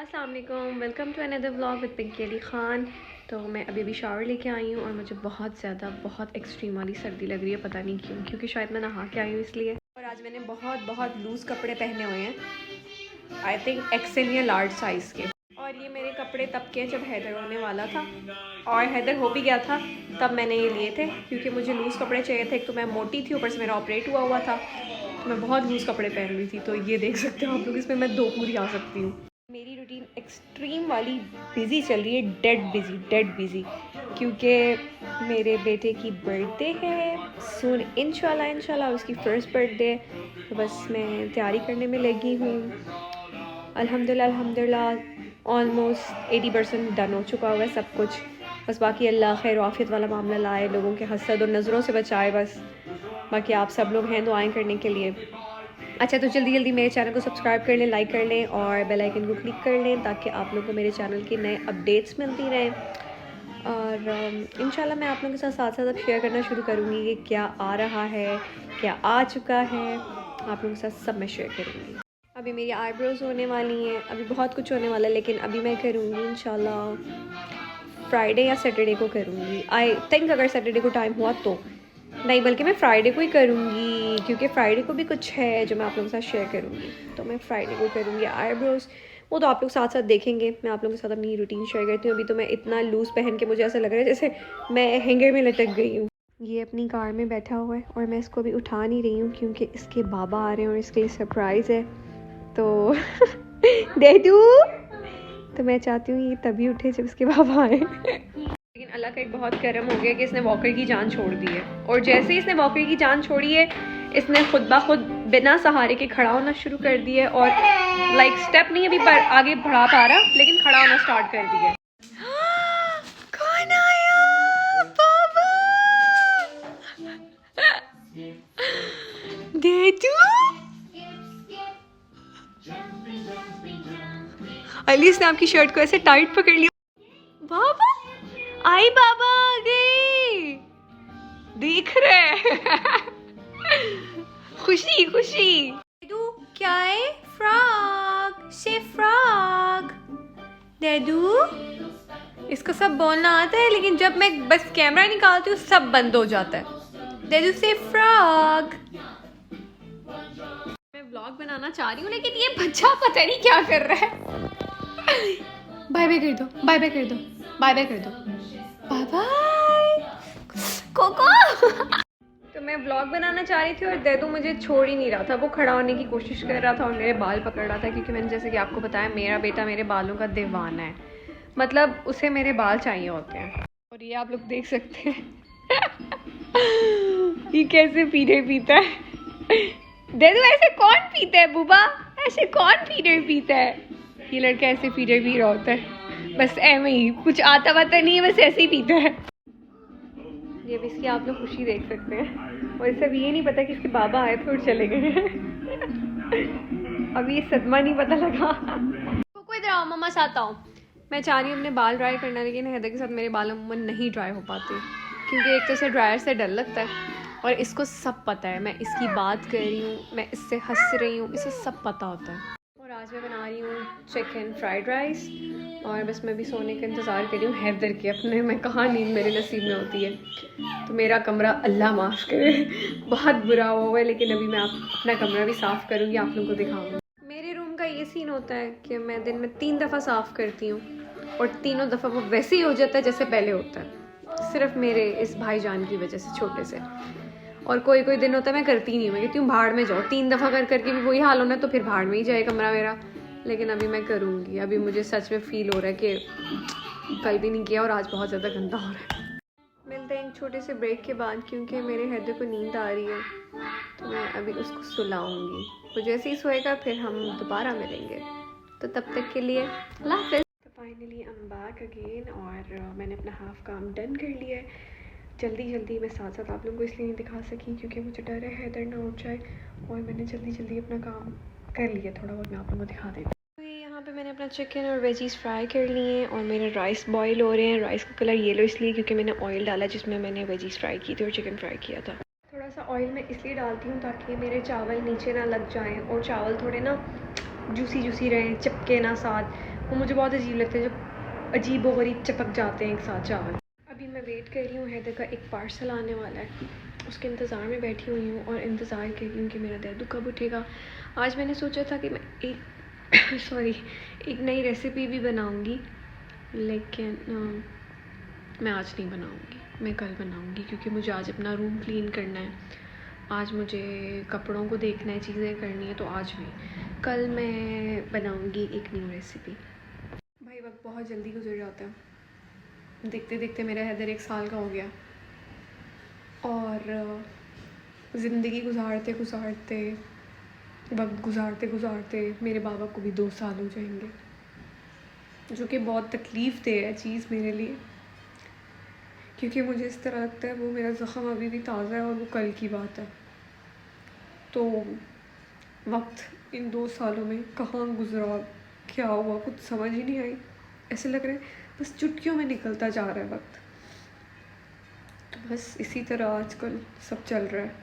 अस्सलाम वालेकुम, welcome to another vlog with Pinky Ali Khan. तो मैं अभी शावर लेके आई हूँ और मुझे बहुत ज़्यादा बहुत एक्सट्रीम वाली सर्दी लग रही है, पता नहीं क्यों, क्योंकि शायद मैं नहा के आई हूँ इसलिए। और आज मैंने बहुत लूज़ कपड़े पहने हुए हैं, आई थिंक एक्सेल या लार्ज साइज़ के। और ये मेरे कपड़े तब के जब हैदर होने वाला था और हैदर हो भी गया था तब मैंने ये लिए थे, क्योंकि मुझे लूज़ कपड़े चाहिए थे। एक तो मैं मोटी थी, ऊपर से मेरा ऑपरेट हुआ था, तो मैं बहुत लूज़ कपड़े पहन रही थी। तो ये देख सकते हो आप लोग, इसमें मैं 2 पूरी आ सकती हूँ। मेरी रूटीन एक्सट्रीम वाली बिज़ी चल रही है, डेड बिज़ी, क्योंकि मेरे बेटे की बर्थडे है सून, इंशाल्लाह उसकी फ़र्स्ट बर्थडे। तो बस मैं तैयारी करने में लगी हूँ। अल्हम्दुलिल्लाह ऑलमोस्ट 80% डन हो चुका हुआ है सब कुछ। बस बाकी अल्लाह खैर आफियत वाला मामला लाए, लोगों के हसद और नज़रों से बचाए बस। बाकी आप सब लोग हैं दुआएं करने के लिए। अच्छा, तो जल्दी मेरे चैनल को सब्सक्राइब कर लें, लाइक कर लें और बेल आइकन को क्लिक कर लें, ताकि आप लोगों को मेरे चैनल के नए अपडेट्स मिलती रहें। और इंशाल्लाह मैं आप लोगों के साथ अब शेयर करना शुरू करूँगी कि क्या आ रहा है, क्या आ चुका है, आप लोगों के साथ सब मैं शेयर करूँगी। अभी मेरी आईब्रोज़ होने वाली हैं, अभी बहुत कुछ होने वाला है, लेकिन अभी मैं करूँगी इंशाल्लाह फ्राइडे या सैटरडे को करूँगी। आई थिंक अगर सैटरडे को टाइम हुआ तो नहीं, बल्कि मैं फ्राइडे को ही करूँगी, क्योंकि फ्राइडे को भी कुछ है जो मैं आप लोगों के साथ शेयर करूँगी। तो मैं फ्राइडे को करूँगी आईब्रोज़, वो तो आप लोग साथ देखेंगे। मैं आप लोगों के साथ अपनी रूटीन शेयर करती हूँ। अभी तो मैं इतना लूज़ पहन के मुझे ऐसा लग रहा है जैसे मैं हैंगर में लटक गई हूँ। ये अपनी कार में बैठा हुआ है और मैं इसको अभी उठा नहीं रही हूँ, क्योंकि इसके बाबा आ रहे हैं और इसके लिए सरप्राइज़ है। तो डेडू, तो मैं चाहती हूँ ये तभी उठे जब इसके बाबा आए। लेकिन अल्लाह का एक बहुत करम हो गया कि इसने वॉकर की जान छोड़ दी है। और जैसे ही इसने वॉकर की जान छोड़ी है, इसने खुद ब खुद बिना सहारे के खड़ा होना शुरू कर दिया है। और लाइक स्टेप नहीं अभी पर आगे बढ़ा पा रहा, लेकिन खड़ा होना स्टार्ट कर दिया है। कौन आया? बाबा देदू, अलीस ने आपकी शर्ट को ऐसे टाइट पकड़ लिया। बाबा आई, बाबा आ गए, देख रहे खुशी देदू क्या है? फ्रॉग से फ्रॉग। देदू, इसको सब बोलना आता है, लेकिन जब मैं बस कैमरा निकालती हूँ सब बंद हो जाता है। देदू से फ्रॉग। मैं ब्लॉग बनाना चाह रही हूँ, लेकिन ये बच्चा पता नहीं क्या कर रहा है। बाय बाय कर दो, बाय बाय कर दो, बाय बाय कर दो, बाय बाय कोको। तो मैं ब्लॉग बनाना चाह रही थी और देदू मुझे छोड़ ही नहीं रहा था। वो खड़ा होने की कोशिश कर रहा था और मेरे बाल पकड़ रहा था, क्योंकि मैंने जैसे कि आपको बताया मेरा बेटा मेरे बालों का दीवाना है, मतलब उसे मेरे बाल चाहिए होते हैं। और ये आप लोग देख सकते हैं ये कैसे फीडर पीता है। देदू ऐसे कौन पीता है बुबा, ऐसे कौन फीडर पीता है? ये लड़का ऐसे फीडर पी रहा होता है, बस ऐसे ही, कुछ आता वाता नहीं है, बस ऐसे ही पीता है। ये भी इसकी आप लोग खुशी देख सकते हैं। और इसे अभी ये नहीं पता कि इसके बाबा आए थे और चले गए हैं। अभी ये सदमा नहीं पता लगा। कोई इधर आओ, मम्मा साथ आओ। मैं चाह रही हूँ अपने बाल ड्राई करना, लेकिन हैदर के साथ मेरे बाल अमूमन नहीं ड्राई हो पाते, क्योंकि एक तो इसे ड्रायर से डर लगता है और इसको सब पता है। मैं इसकी बात कर रही हूँ, मैं इससे हंस रही हूँ, इसे सब पता होता है। और आज मैं बना रही हूँ चिकन फ्राइड राइस, और बस मैं भी सोने का इंतज़ार कर रही हूँ हैदर के अपने। मैं कहाँ नींद मेरे नसीब में होती है। तो मेरा कमरा अल्लाह माफ़ करे बहुत बुरा हुआ है, लेकिन अभी मैं अपना कमरा भी साफ़ करूँगी, आप लोगों को दिखाऊँगी। मेरे रूम का ये सीन होता है कि मैं दिन में 3 दफ़ा साफ़ करती हूँ, और तीनों दफ़ा वो वैसे ही हो जाता है जैसे पहले होता है, सिर्फ मेरे इस भाईजान की वजह से, छोटे से। और कोई दिन होता है मैं करती नहीं हूँ, मैं कहती हूँ भाड़ में जाओ। 3 दफ़ा करके भी वही हाल होना है, तो फिर भाड़ में ही जाए कमरा मेरा। लेकिन अभी मैं करूँगी। अभी मुझे सच में फ़ील हो रहा है कि कल भी नहीं किया और आज बहुत ज़्यादा गंदा हो रहा है। मिलते हैं एक छोटे से ब्रेक के बाद, क्योंकि मेरे हैदर को नींद आ रही है, तो मैं अभी उसको सुलाऊँगी। वो जैसे ही सोएगा फिर हम दोबारा मिलेंगे। तो तब तक के लिए अल्लाह हाफ़िज़। तो finally I am back again, और मैंने अपना हाफ़ काम डन कर लिया है। जल्दी मैं साथ आप लोगों को इसलिए नहीं दिखा सकी, क्योंकि मुझे डर है हैदर ना उठ जाए, और मैंने जल्दी अपना काम कर लिया। थोड़ा बहुत मैं आप लोगों को दिखा देती हूँ। तो यहाँ पे मैंने अपना चिकन और वेजीज़ फ्राई कर लिए हैं, और मेरे राइस बॉईल हो रहे हैं। राइस का कलर येलो इसलिए क्योंकि मैंने ऑयल डाला जिसमें मैंने वेजीज़ फ्राई की थी और चिकन फ्राई किया था। थोड़ा सा ऑयल मैं इसलिए डालती हूँ ताकि मेरे चावल नीचे ना लग जाएँ, और चावल थोड़े ना जूसी रहें, चिपके ना साथ। वो मुझे बहुत अजीब लगता है जब अजीब व गरीब चिपक जाते हैं एक साथ चावल। अभी मैं वेट कर रही हूँ, हैदर का एक पार्सल आने वाला है, उसके इंतज़ार में बैठी हुई हूँ और इंतज़ार कर रही हूँ कि मेरा दैदू कब उठेगा। आज मैंने सोचा था कि मैं एक सॉरी एक नई रेसिपी भी बनाऊँगी, लेकिन मैं आज नहीं बनाऊँगी, मैं कल बनाऊँगी, क्योंकि मुझे आज अपना रूम क्लीन करना है, आज मुझे कपड़ों को देखना है, चीज़ें करनी है, तो आज नहीं, कल मैं बनाऊँगी एक न्यू रेसिपी। भाई वक्त बहुत जल्दी गुजर जाता है, देखते देखते मेरा हैदर 1 साल का हो गया और ज़िंदगी गुजारते गुजारते वक्त गुजारते गुजारते मेरे बाबा को भी 2 साल हो जाएंगे, जो कि बहुत तकलीफ़ दे है चीज़ मेरे लिए, क्योंकि मुझे इस तरह लगता है वो मेरा ज़ख़म अभी भी ताज़ा है और वो कल की बात है। तो वक्त इन 2 सालों में कहाँ गुजरा, क्या हुआ, कुछ समझ ही नहीं आई। ऐसे लग रहा है बस चुटकियों में निकलता जा रहा है वक्त। तो बस इसी तरह आजकल सब चल रहा है।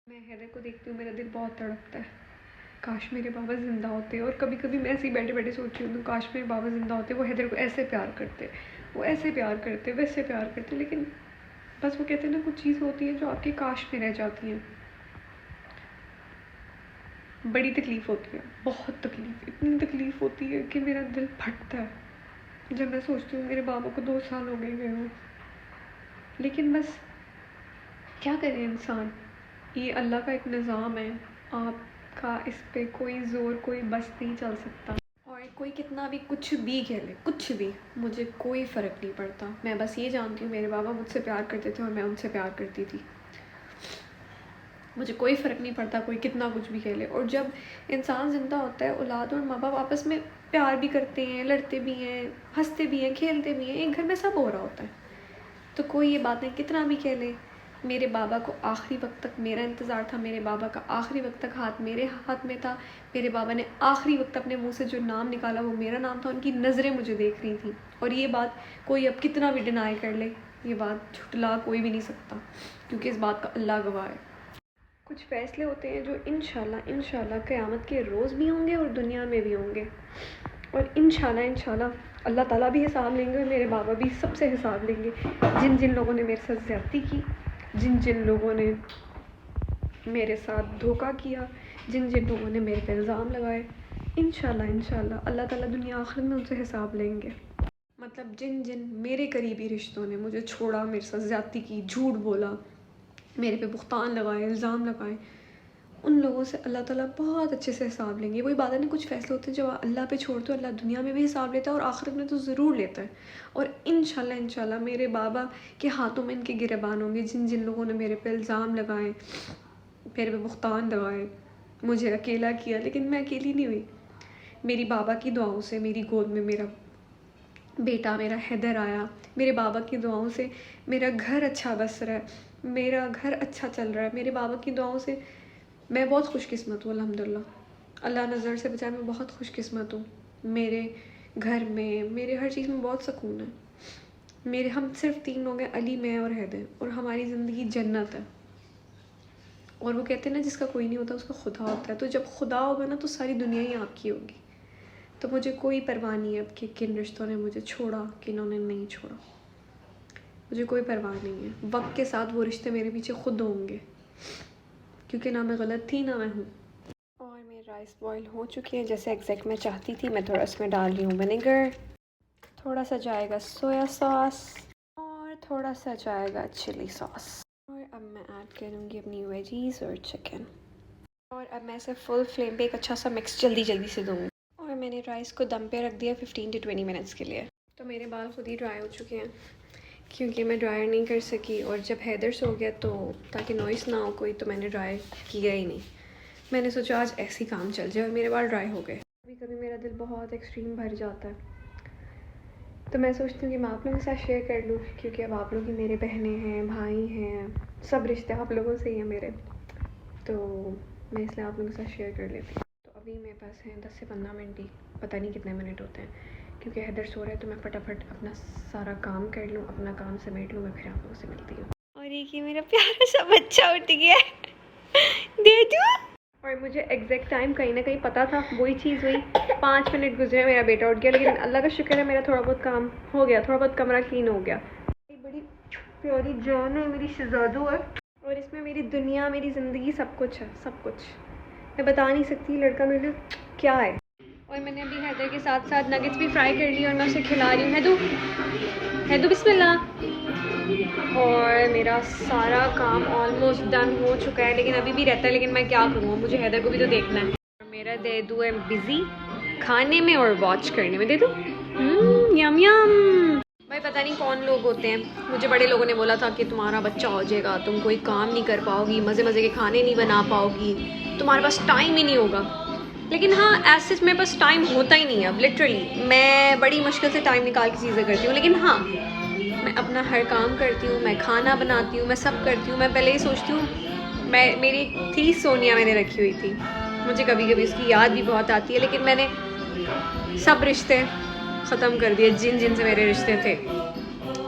मैं हैदर को देखती हूँ, मेरा दिल बहुत तड़पता है, काश मेरे बाबा ज़िंदा होते। और कभी कभी मैं ऐसे ही बैठे बैठे सोचती हूँ काश मेरे बाबा ज़िंदा होते, वो हैदर को ऐसे प्यार करते, वो ऐसे प्यार करते, वैसे प्यार करते। लेकिन बस वो कहते हैं ना, कुछ चीज़ होती है जो आपके काश में रह जाती हैं। बड़ी तकलीफ़ होती है, बहुत तकलीफ़, इतनी तकलीफ़ होती है कि मेरा दिल फटता है जब मैं सोचती हूँ मेरे बाबा को 2 साल हो गए हो। लेकिन बस क्या करे इंसान, ये अल्लाह का एक निज़ाम है, आपका इस पे कोई ज़ोर, कोई बस नहीं चल सकता। और कोई कितना भी कुछ भी कह ले, कुछ भी, मुझे कोई फ़र्क नहीं पड़ता। मैं बस ये जानती हूँ मेरे बाबा मुझसे प्यार करते थे और मैं उनसे प्यार करती थी। मुझे कोई फ़र्क नहीं पड़ता कोई कितना कुछ भी कह ले। और जब इंसान ज़िंदा होता है, औलाद और माँ बाप आपस में प्यार भी करते हैं, लड़ते भी हैं, हंसते भी हैं, खेलते भी हैं, एक घर में सब हो रहा होता है। तो कोई ये बातें कितना भी कह ले, मेरे बाबा को आखिरी वक्त तक मेरा इंतज़ार था, मेरे बाबा का आखिरी वक्त तक हाथ मेरे हाथ में था, मेरे बाबा ने आखिरी वक्त अपने मुंह से जो नाम निकाला वो मेरा नाम था, उनकी नज़रें मुझे देख रही थी। और ये बात कोई अब कितना भी डिनाई कर ले, ये बात झुटला कोई भी नहीं सकता, क्योंकि इस बात का अल्लाह गवाह है। कुछ फ़ैसले होते हैं जो इंशाल्लाह क़यामत के रोज़ भी होंगे और दुनिया में भी होंगे, और इंशाल्लाह अल्लाह ताला भी हिसाब लेंगे और मेरे बाबा भी सबसे हिसाब लेंगे। जिन जिन लोगों ने मेरे साथ ज़्यादती की, जिन जिन लोगों ने मेरे साथ धोखा किया, जिन जिन लोगों ने मेरे पे इल्ज़ाम लगाए, इंशाल्लाह अल्लाह ताला दुनिया आखिरत में उनसे हिसाब लेंगे। मतलब जिन जिन मेरे करीबी रिश्तों ने मुझे छोड़ा, मेरे साथ ज़्यादती की, झूठ बोला, मेरे पे बुख्तान लगाए, इल्ज़ाम लगाए, उन लोगों से अल्लाह ताला बहुत अच्छे से हिसाब लेंगे। वही बात है ना, कुछ फ़ैसले होते हैं जो अल्लाह पे छोड़ दो, अल्लाह दुनिया में भी हिसाब लेता है और आखिरत में तो ज़रूर लेता है। और इंशाल्लाह मेरे बाबा के हाथों में इनके गिरबान होंगे, जिन जिन लोगों ने मेरे पे इल्ज़ाम लगाए, मेरे पे बुख्तान लगाए, मुझे अकेला किया। लेकिन मैं अकेली नहीं हुई, मेरी बाबा की दुआओं से मेरी गोद में मेरा बेटा, मेरा हैदर आया। मेरे बाबा की दुआओं से मेरा घर अच्छा बस रहा है, मेरा घर अच्छा चल रहा है। मेरे बाबा की दुआओं से मैं बहुत खुशकिस्मत हूँ, अल्हम्दुलिल्लाह। अल्लाह नज़र से बचाए, मैं बहुत खुशकिस्मत हूँ। मेरे घर में, मेरे हर चीज़ में बहुत सुकून है। मेरे हम सिर्फ 3 लोग हैं, अली, मैं और हैदर, और हमारी ज़िंदगी जन्नत है। और वो कहते हैं ना, जिसका कोई नहीं होता उसका खुदा होता है। तो जब खुदा होगा ना, तो सारी दुनिया ही आपकी होगी। तो मुझे कोई परवाह नहीं है अब कि किन रिश्तों ने मुझे छोड़ा, किन्होंने नहीं छोड़ा, मुझे कोई परवाह नहीं है। वक्त के साथ वो रिश्ते मेरे पीछे खुद होंगे, क्योंकि ना मैं गलत थी ना मैं हूँ। और मेरी राइस बॉईल हो चुकी है जैसे एग्जैक्ट मैं चाहती थी। मैं थोड़ा इसमें डाल रही हूँ विनेगर, थोड़ा सा जाएगा सोया सॉस और थोड़ा सा जाएगा चिली सॉस। और अब मैं ऐड करूँगी अपनी वेजीज और चिकन, और अब मैं इसे फुल फ्लेम पे एक अच्छा सा मिक्स जल्दी से दूँगी। और मैंने राइस को दम पे रख दिया 15 to 20 मिनट्स के लिए। तो मेरे बाल खुद ही ड्राई हो चुके हैं, क्योंकि मैं ड्रायर नहीं कर सकी, और जब हैदर सो गया तो ताकि नॉइस ना हो कोई, तो मैंने ड्राई किया ही नहीं। मैंने सोचा आज ऐसे ही काम चल जाए, और मेरे बाल ड्राई हो गए। कभी कभी मेरा दिल बहुत एक्सट्रीम भर जाता है, तो मैं सोचती हूँ कि मैं आप लोगों के साथ शेयर कर लूँ, क्योंकि अब आप लोग ही मेरे बहनें हैं, भाई हैं, सब रिश्ते आप लोगों से ही हैं मेरे। तो मैं इसलिए आप लोगों के साथ शेयर कर लेती हूँ। तो अभी मेरे पास हैं 10 से 15 मिनट ही, पता नहीं कितने मिनट होते हैं, क्योंकि हैदर सो रहा है। तो मैं फटाफट अपना सारा काम कर लूँ, अपना काम समेट लूँ, मैं फिर आप लोगों से मिलती हूँ। और एक ये मेरा प्यारा सा बच्चा उठ गया है, दे दूँ। और मुझे एग्जैक्ट टाइम कहीं ना कहीं पता था, वही चीज़ हुई। 5 मिनट गुजरे, मेरा बेटा उठ गया, लेकिन अल्लाह का शुक्र है मेरा थोड़ा बहुत काम हो गया, थोड़ा बहुत कमरा क्लीन हो गया। बड़ी प्यारी जान है, मेरी शहजादू है, और इसमें मेरी दुनिया, मेरी ज़िंदगी, सब कुछ है, सब कुछ। मैं बता नहीं सकती लड़का मेरे लिए क्या है। और मैंने अभी हैदर के साथ साथ नगेट्स भी फ्राई कर ली और मैं उसे खिला रही हूँ। हैदू बिस्मिल्लाह। और मेरा सारा काम ऑलमोस्ट डन हो चुका है, लेकिन अभी भी रहता है, लेकिन मैं क्या करूँ, मुझे हैदर को भी तो देखना है। मेरा देदू है बिज़ी खाने में और वॉच करने में। देदू यम यम। भाई पता नहीं कौन लोग होते हैं, मुझे बड़े लोगों ने बोला था कि तुम्हारा बच्चा हो जाएगा, तुम कोई काम नहीं कर पाओगी, मज़े मज़े के खाने नहीं बना पाओगी, तुम्हारे पास टाइम ही नहीं होगा। लेकिन हाँ, ऐसे मेरे पास टाइम होता ही नहीं है अब, लिटरली मैं बड़ी मुश्किल से टाइम निकाल के चीज़ें करती हूँ। लेकिन हाँ, मैं अपना हर काम करती हूँ, मैं खाना बनाती हूँ, मैं सब करती हूँ। मैं पहले ही सोचती हूँ, मेरी थी सोनिया, मैंने रखी हुई थी, मुझे कभी कभी उसकी याद भी बहुत आती है, लेकिन मैंने सब रिश्ते ख़त्म कर दिए जिन से मेरे रिश्ते थे।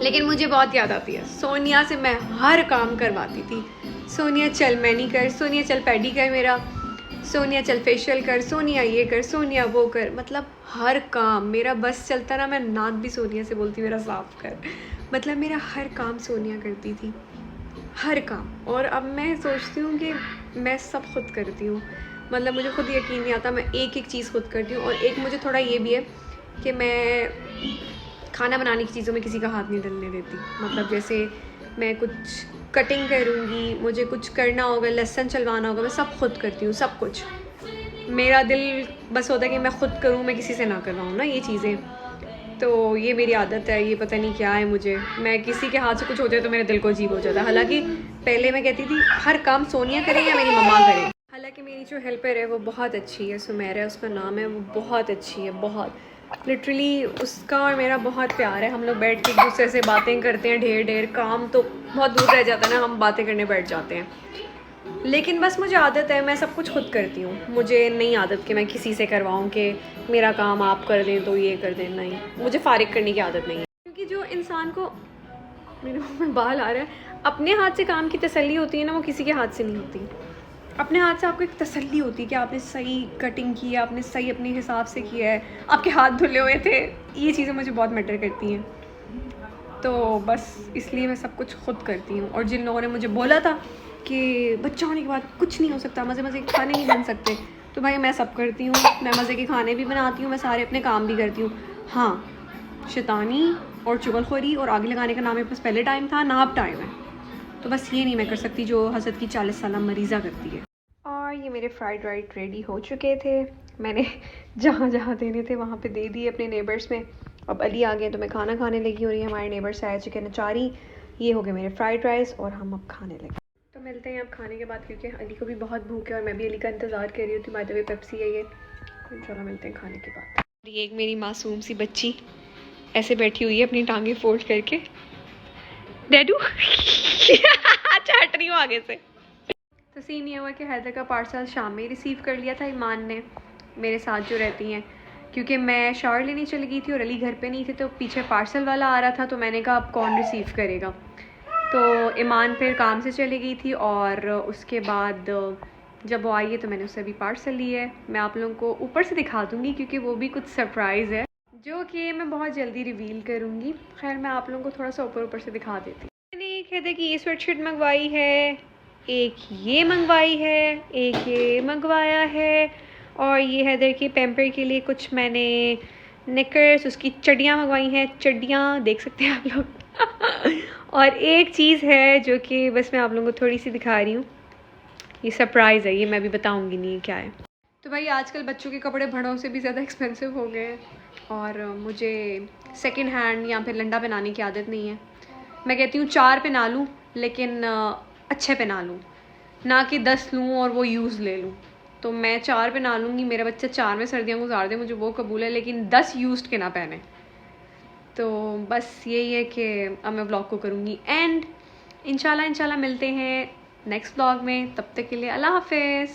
लेकिन मुझे बहुत याद आती है सोनिया से, मैं हर काम करवाती थी। सोनिया चल मैनी कर, सोनिया चल पैडी कर मेरा, सोनिया चल फेशियल कर, सोनिया ये कर, सोनिया वो कर, मतलब हर काम मेरा बस चलता ना, मैं नाक भी सोनिया से बोलती मेरा साफ़ कर, मतलब मेरा हर काम सोनिया करती थी, हर काम। और अब मैं सोचती हूँ कि मैं सब खुद करती हूँ, मतलब मुझे खुद यकीन नहीं आता, मैं एक एक चीज़ खुद करती हूँ। और एक मुझे थोड़ा ये भी है कि मैं खाना बनाने की चीज़ों में किसी का हाथ नहीं डलने देती। मतलब जैसे मैं कुछ कटिंग करूँगी, मुझे कुछ करना होगा, लहसुन चलवाना होगा, मैं सब खुद करती हूँ, सब कुछ। मेरा दिल बस होता है कि मैं खुद करूँ, मैं किसी से ना करवाऊँ ना ये चीज़ें। तो ये मेरी आदत है, ये पता नहीं क्या है मुझे, मैं किसी के हाथ से कुछ हो जाए तो मेरे दिल को अजीब हो जाता है। हालांकि पहले मैं कहती थी हर काम सोनिया करे या मेरी मम्मा करे। हालांकि मेरी जो हेल्पर है वो बहुत अच्छी है, सुमेरा उसका नाम है, वो बहुत अच्छी है, बहुत लिटरली उसका और मेरा बहुत प्यार है। हम लोग बैठ के एक दूसरे से बातें करते हैं, ढेर काम तो बहुत दूर रह जाता है ना, हम बातें करने बैठ जाते हैं। लेकिन बस मुझे आदत है, मैं सब कुछ खुद करती हूँ, मुझे नहीं आदत कि मैं किसी से करवाऊँ कि मेरा काम आप कर दें तो ये कर दें, नहीं, मुझे फ़ारिग करने की आदत नहीं है। क्योंकि जो इंसान को, मेरे मुँह में बाल आ रहा है, अपने हाथ से काम की तसल्ली होती है ना, वो किसी के हाथ से नहीं होती। अपने हाथ से आपको एक तसल्ली होती है कि आपने सही कटिंग की है, आपने सही अपने हिसाब से किया है, आपके हाथ धुले हुए थे, ये चीज़ें मुझे बहुत मैटर करती हैं। तो बस इसलिए मैं सब कुछ खुद करती हूँ। और जिन लोगों ने मुझे बोला था कि बच्चा होने के बाद कुछ नहीं हो सकता, मज़े मज़े के खाने नहीं बन सकते, तो भाई मैं सब करती हूँ, मैं मज़े के खाने भी बनाती हूँ, मैं सारे अपने काम भी करती हूँ। हाँ, शैतानी और चुगलखोरी और आग लगाने का नाम मेरे पास पहले टाइम था, ना अब टाइम है। तो बस ये नहीं मैं कर सकती जो हसद की 40 साल मरीज़ा करती है। और ये मेरे फ्राइड राइस रेडी हो चुके थे, मैंने जहाँ जहाँ देने थे वहाँ पे दे दिए अपने नेबर्स में। अब अली आ गए तो मैं खाना खाने लगी हूँ, और ये हमारे नेबर्स आए चिकन अचारी, ये हो गए मेरे फ्राइड राइस, और हम अब खाने लगे। तो मिलते हैं अब खाने के बाद, क्योंकि अली को भी बहुत भूख है और मैं भी अली का इंतज़ार कर रही हूँ। बाय द वे पेप्सी है ये, तो इंशाल्लाह मिलते हैं खाने के बाद। ये एक मेरी मासूम सी बच्ची ऐसे बैठी हुई है अपनी टांगे फोल्ड करके, डैडू चाट रही हूँ आगे से। तो सीन ये हुआ कि हैदर का पार्सल शाम में रिसीव कर लिया था ईमान ने, मेरे साथ जो रहती हैं, क्योंकि मैं शावर लेने चली गई थी और अली घर पे नहीं थे, तो पीछे पार्सल वाला आ रहा था, तो मैंने कहा अब कौन रिसीव करेगा। तो ईमान फिर काम से चली गई थी, और उसके बाद जब वो आई है तो मैंने उससे अभी पार्सल लिया है। मैं आप लोगों को ऊपर से दिखा दूँगी क्योंकि वो भी कुछ सरप्राइज़ है जो कि मैं बहुत जल्दी रिवील करूँगी। खैर मैं आप लोगों को थोड़ा सा ऊपर से दिखा देती हूँ। मैंने एक हैदर की ये स्वेटशर्ट मंगवाई है, एक ये मंगवाई है, एक ये मंगवाया है, और ये हैदर की पैम्पर के लिए कुछ मैंने निकर्स, उसकी चड्डियाँ मंगवाई हैं, चड्डियाँ देख सकते हैं आप लोग। और एक चीज़ है जो कि बस मैं आप लोगों को थोड़ी सी दिखा रही हूँ, ये सरप्राइज़ है, ये मैं भी बताऊँगी नहीं क्या है। तो भाई आजकल बच्चों के कपड़े बड़ों से भी ज़्यादा एक्सपेंसिव हो गए हैं, और मुझे सेकंड हैंड या फिर लंडा पहनाने की आदत नहीं है। मैं कहती हूँ 4 पहना लूँ, लेकिन अच्छे पहना लूँ, ना कि 10 लूँ और वो यूज़ ले लूँ। तो मैं 4 पहना लूँगी, मेरा बच्चा 4 में सर्दियाँ गुजार दे, मुझे वो कबूल है, लेकिन 10 यूज्ड के ना पहने। तो बस यही है कि अब मैं व्लॉग को करूँगी एंड इंशाल्लाह मिलते हैं नेक्स्ट व्लॉग में। तब तक के लिए अल्लाह हाफ़िज़।